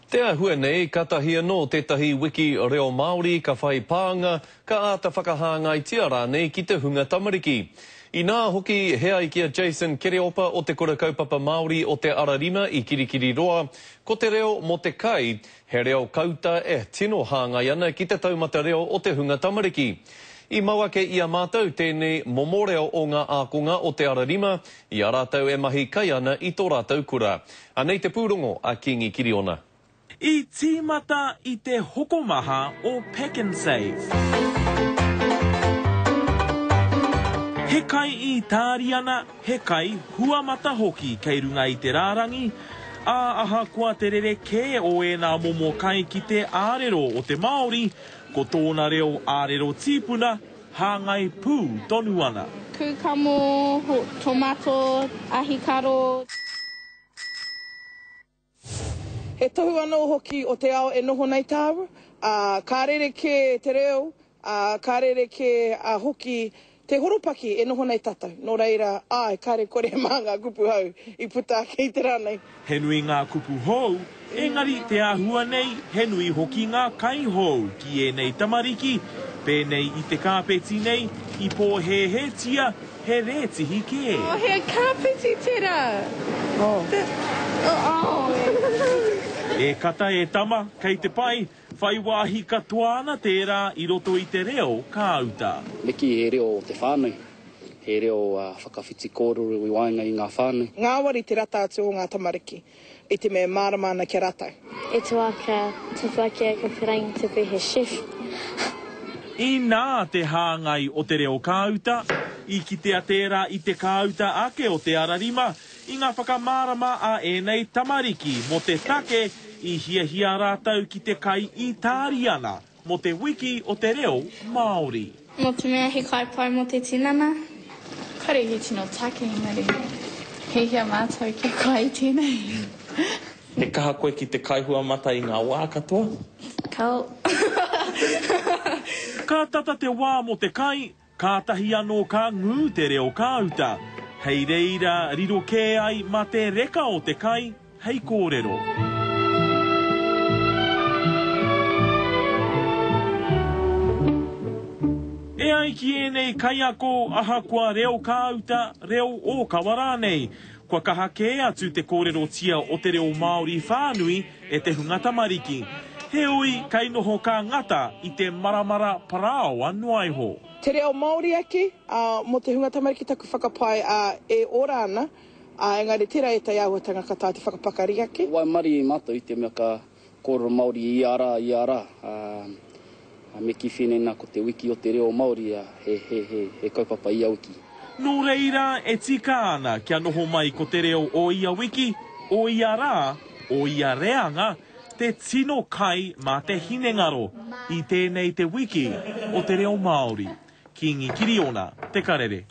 Te ahua nei, ka tahi anō tētahi wiki reo Māori, ka whai pāanga, ka āta whakahāngai tiara nei ki te hunga tamariki. I nā hoki hea i kia Jason Kereopa o te kura kaupapa Māori o te Ararima i Kirikiri Roa, ko te reo mo te kai, he reo kauta e tino hāngai ana ki te taumata reo o te hunga tamariki. I mauake ia mātou tēnei momoreo o ngā ākonga o te Ararima, i a rātou e mahi kai ana i tō rātou kura. Anei te pūrongo a Kingi Kiriona. I tīmata i te hokomaha o Pack and Save. He kai i tāri ana, he kai huamata hoki kei runga i te rārangi, a aha kua te rere kē o e nā momo kai ki te ārero o te Māori, ko tōna reo ārero tīpuna, hāngai pū tonu ana. Kukamo, tomato, ahikaro. He tohu anō hoki o te ao e noho nei tāua, ka rereke te reo, ka rereke hoki te horopaki e noho nei tatau. Nō reira, kare kore mā ngā kupu hau i puta ki te rānei. He nui ngā kupu hou, engari te āhua nei, he nui hoki ngā kai hou ki e nei tamariki, pēnei i te kāpeti nei, i pō he tia, he rētihi kē. He kāpeti tera. E kata e tama, kei te pai, whai wāhi katoa ana tērā i roto i te reo kāuta. Leki he reo o te whānui, he reo whakawhiti kōruru i wainga i ngā whānui. Ngā wari te rata atu o ngā tamariki, i te me māramana kia ratau. E tuaka, tupuake ka whiraing tupu he chef. I nā te hāngai o te reo kāuta, i kitea tērā i te kāuta ake o te Ararima, i ngā whakamārama a enei tamariki mo te take i hia rātau ki te kai i tāri ana mo te wiki o te reo Māori. Mo te mea he kai pai mo te tinana. Kare he tino take ngari. He hia mātou ki kai tēnei. He kaha koe ki te kaihua mata i ngā wā katoa? Kau. Ka tata te wā mo te kai, ka tahi anō ka ngū te reo kāuta. Hei reira riro kē ai ma te reka o te kai, hei kōrero. E ai ki enei kai ako aha kua reo kāuta, reo o kawara nei. Kua kaha kē atu te kōrero tia o te reo Māori whānui e te hunga tamariki. He ui kai noho ka ngata i te maramara parao anu aiho. Te reo Māori ake, mo te hunga tamariki taku whakapai e ora ana, engari tira e tai āhuatanga ka tā te whakapakari ake. Wai mari i mātou i te mea ka kōrero Māori i ara. Me ki whenena ko te wiki o te reo Māori, he kaupapa i a wiki. Nō reira e tika ana kia noho mai ko te reo o ia wiki, o ia rā, o ia reanga, te tino kai mā te hinengaro i tēnei te wiki o te reo Māori. Kingi Kiriona, te karere.